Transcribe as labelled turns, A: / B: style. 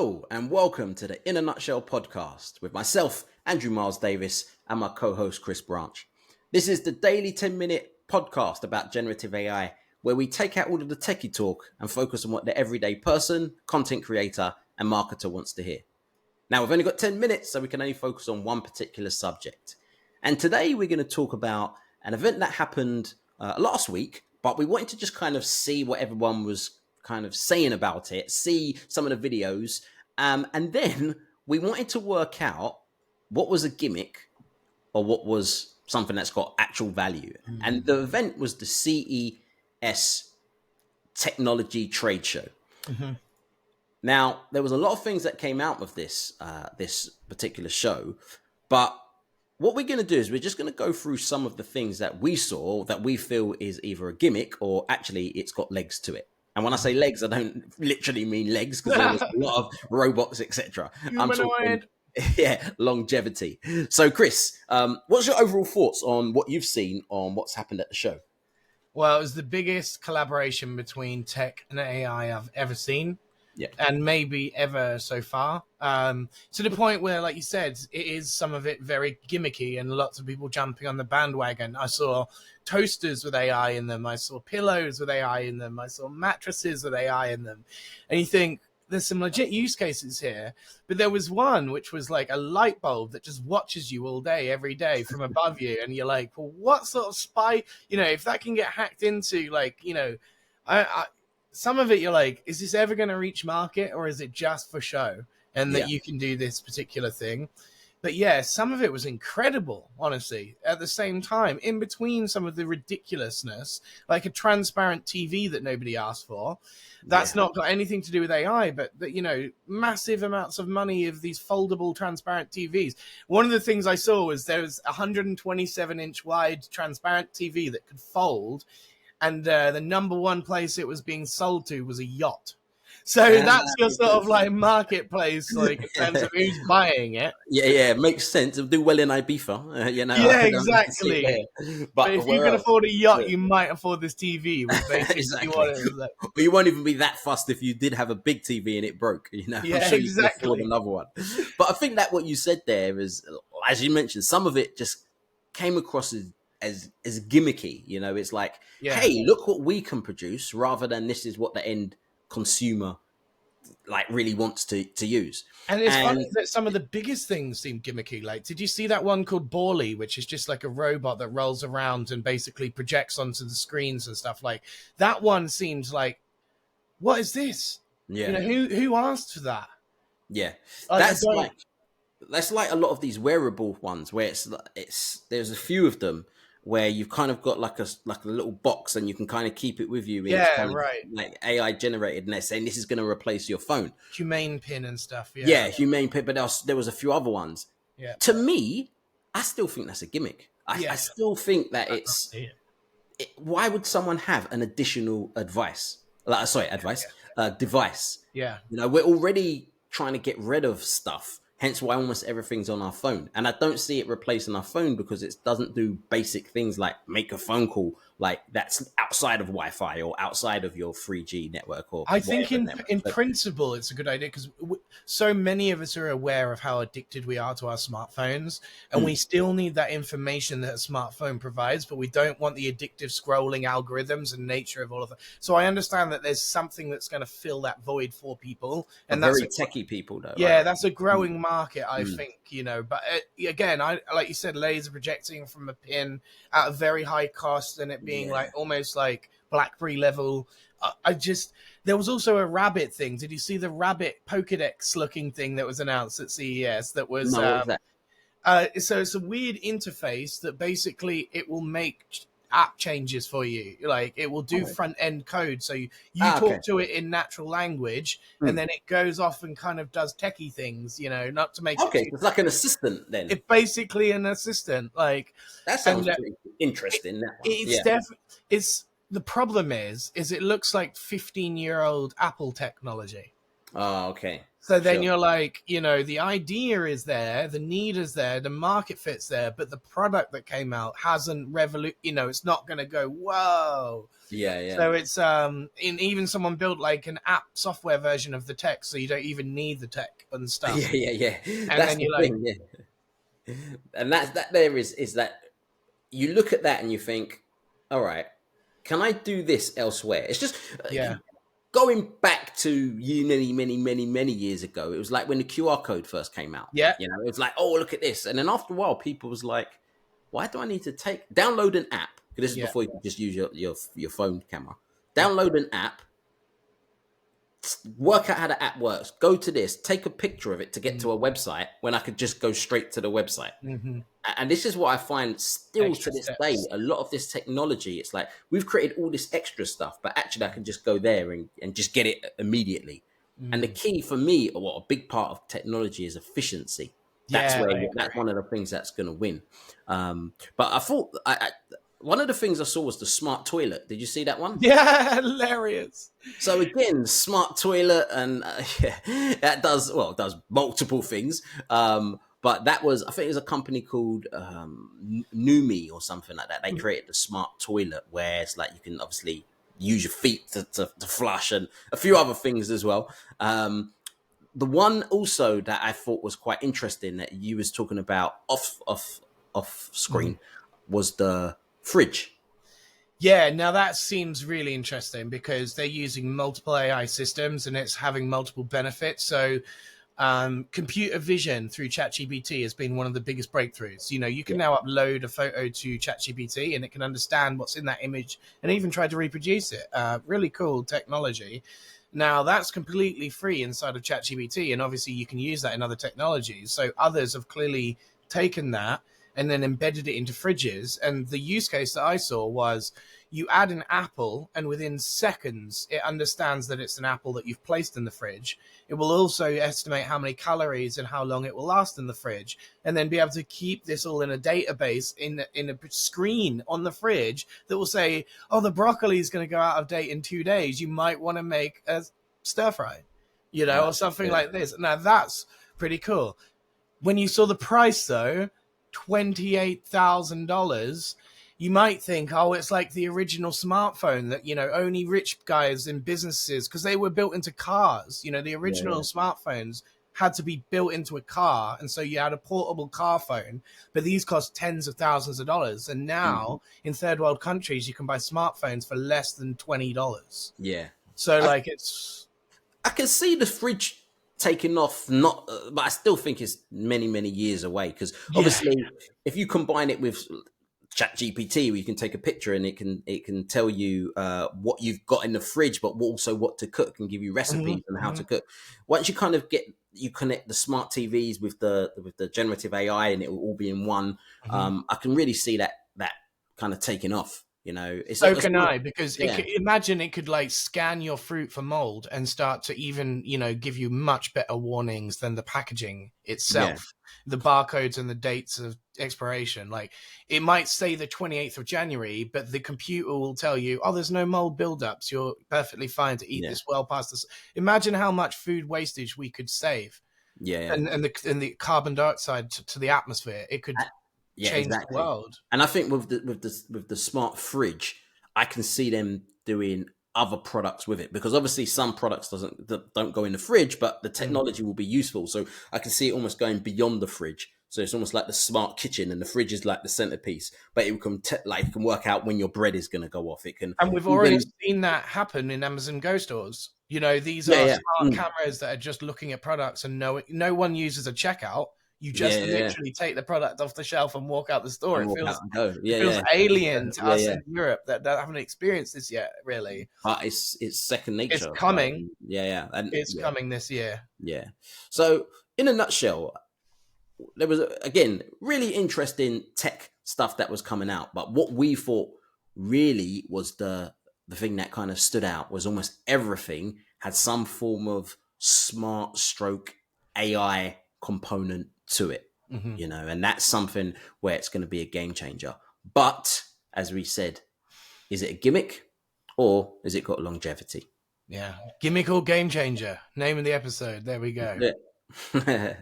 A: Hello and welcome to the In a Nutshell podcast with myself, Andrew Miles Davis, and my co-host Chris Branch. This is the daily 10-minute podcast about generative AI, where we take out all of the techie talk and focus on what the everyday person, content creator, and marketer wants to hear. Now, we've only got 10 minutes, so we can only focus on one particular subject. And today we're going to talk about an event that happened last week, but we wanted to just kind of see what everyone was kind of saying about it, see some of the videos, and then we wanted to work out what was a gimmick or what was something that's got actual value. And the event was the CES Technology Trade Show. Now, there was a lot of things that came out of this this particular show, but what we're going to do is we're just going to go through some of the things that we saw that we feel is either a gimmick or actually it's got legs to it. And when I say legs, I don't literally mean legs, because there was a lot of robots, etc. I'm talking, longevity. So, Chris, what's your overall thoughts on what you've seen on what's happened at the show?
B: Well, it was the biggest collaboration between tech and AI I've ever seen.
A: Yeah.
B: And maybe ever so far. To the point where, like you said, it is some of it very gimmicky and lots of people jumping on the bandwagon. I saw toasters with AI in them. I saw pillows with AI in them. I saw mattresses with AI in them. And you think, there's some legit use cases here. But there was one which was like a light bulb that just watches you all day, every day from above you. And you're like, well, what sort of spy, if that can get hacked into, some of it you're like, is this ever going to reach market or is it just for show? And that you can do this particular thing. But yeah, some of it was incredible, honestly. At the same time, in between some of the ridiculousness, like a transparent TV that nobody asked for, that's not got anything to do with AI, but that, massive amounts of money of these foldable transparent TVs. One of the things I saw was there was a 127-inch wide transparent TV that could fold. And the number one place it was being sold to was a yacht. So that's your sort of like marketplace, like in terms of who's buying it.
A: Yeah, makes sense. It'll do well in Ibiza,
B: Yeah, exactly.
A: But
B: if you can afford a yacht, you might afford this TV. Was basically what it was like.
A: But you won't even be that fussed if you did have a big TV and it broke.
B: Yeah,
A: I'm sure you can afford
B: exactly.
A: another one. But I think that what you said there is, as you mentioned, some of it just came across as gimmicky. It's like, hey, look what we can produce, rather than this is what the end consumer really wants to use.
B: And it's funny that some of the biggest things seem gimmicky. Like, did you see that one called Borley, which is just like a robot that rolls around and basically projects onto the screens and stuff? Like, that one seems like, what is this?
A: Yeah.
B: Who asked for that?
A: Yeah. That's like a lot of these wearable ones where there's a few of them where you've kind of got like a little box and you can kind of keep it with you. Like AI generated, and they're saying this is going to replace your phone.
B: Humane pin and stuff.
A: Yeah, humane pin. But there was a few other ones.
B: Yeah.
A: To me, I still think that's a gimmick. I still think that why would someone have an additional device?
B: Yeah.
A: We're already trying to get rid of stuff. Hence why almost everything's on our phone. And I don't see it replacing our phone because it doesn't do basic things like make a phone call like that's outside of Wi-Fi or outside of your 3G network. Or
B: I think in principle, it's a good idea because so many of us are aware of how addicted we are to our smartphones, and we still need that information that a smartphone provides, but we don't want the addictive scrolling algorithms and nature of all of that. So I understand that there's something that's going to fill that void for people. And that's
A: very techie people, though.
B: Yeah, right? That's a growing market, I think, but again, like you said, laser projecting from a pin at a very high cost and it being like almost like BlackBerry level. There was also a rabbit thing. Did you see the rabbit Pokedex looking thing that was announced at CES? That was so it's a weird interface that basically it will make app changes for you. Like it will do front end code. So you talk to it in natural language and then it goes off and kind of does techie things, not to make
A: it's like an assistant then.
B: It's basically an assistant. Like
A: that sounds pretty interesting.
B: It's the problem is it looks like 15-year-old Apple technology.
A: Oh, okay.
B: So then
A: Sure.
B: you're like, the idea is there, the need is there, the market fits there, but the product that came out hasn't it's not going to go, whoa.
A: Yeah, yeah.
B: So it's even someone built like an app software version of the tech, so you don't even need the tech and stuff.
A: Yeah, yeah, yeah.
B: And
A: That's
B: then
A: the
B: you're like,
A: thing, yeah. And that there is that you look at that and you think, all right, can I do this elsewhere? It's just
B: yeah,
A: going back to many years ago. It was like when the QR code first came out.
B: yeah,
A: It was like, oh, look at this. And then after a while, people was like, why do I need to download an app? Because this is
B: yeah.
A: before you could just use your phone camera. Download an app, work out how the app works, go to this, take a picture of it to get to a website when I could just go straight to the website.
B: Mm-hmm.
A: And this is what I find still
B: Extra
A: to this day,
B: steps.
A: a lot of this technology, it's like we've created all this extra stuff, but actually I can just go there and just get it immediately. And the key for me, or what a big part of technology is efficiency. That's
B: Yeah,
A: where
B: I
A: that's
B: agree.
A: one of the things that's going to win. But I thought one of the things I saw was the smart toilet. Did you see that one?
B: Yeah, hilarious.
A: So again, smart toilet, and yeah, that does multiple things. But that was, I think it was a company called Numi or something like that. They created the smart toilet where it's like you can obviously use your feet to flush and a few other things as well. The one also that I thought was quite interesting that you was talking about off screen was the fridge.
B: Yeah, now that seems really interesting because they're using multiple AI systems and it's having multiple benefits. So, computer vision through ChatGPT has been one of the biggest breakthroughs. You can now upload a photo to ChatGPT and it can understand what's in that image and even try to reproduce it. Really cool technology. Now, that's completely free inside of ChatGPT, and obviously you can use that in other technologies. So others have clearly taken that and then embedded it into fridges. And the use case that I saw was you add an apple, and within seconds, it understands that it's an apple that you've placed in the fridge. It will also estimate how many calories and how long it will last in the fridge, and then be able to keep this all in a database in a screen on the fridge that will say, oh, the broccoli is going to go out of date in 2 days. You might want to make a stir fry, or something like this. Now, that's pretty cool. When you saw the price, though, $28,000, you might think, oh, it's like the original smartphone that, only rich guys in businesses, because they were built into cars. The original smartphones had to be built into a car. And so you had a portable car phone, but these cost tens of thousands of dollars. And now in third world countries, you can buy smartphones for less than $20.
A: Yeah.
B: So
A: I can see the fridge taking off, but I still think it's many years away because obviously, if you combine it with ChatGPT, where you can take a picture and it can tell you what you've got in the fridge, but also what to cook and give you recipes and how to cook. Once you kind of connect the smart TVs with the generative AI and it will all be in one, I can really see that kind of taking off.
B: So can I, because imagine it could like scan your fruit for mold and start to even, give you much better warnings than the packaging itself, the barcodes and the dates of expiration. Like it might say the 28th of January, but the computer will tell you, oh, there's no mold buildups. You're perfectly fine to eat this well past this. Imagine how much food wastage we could save. And the carbon dioxide to the atmosphere. It could change the world.
A: And I think with the smart fridge, I can see them doing other products with it because obviously some products don't go in the fridge, but the technology will be useful. So I can see it almost going beyond the fridge. So it's almost like the smart kitchen, and the fridge is like the centerpiece. But it can it can work out when your bread is going to go off. It can,
B: and we've already seen that happen in Amazon Go stores. These are smart cameras that are just looking at products, and no one uses a checkout. You just literally take the product off the shelf and walk out the store. It feels alien to us in Europe that haven't experienced this yet, really.
A: But it's second nature.
B: It's coming.
A: And
B: it's coming this year.
A: Yeah. So in a nutshell, there was again really interesting tech stuff that was coming out. But what we thought really was the thing that kind of stood out was almost everything had some form of smart stroke AI component to it, and that's something where it's going to be a game changer. But as we said, is it a gimmick or has it got longevity?
B: Yeah. Gimmick or game changer. Name of the episode. There we go.
A: Yeah.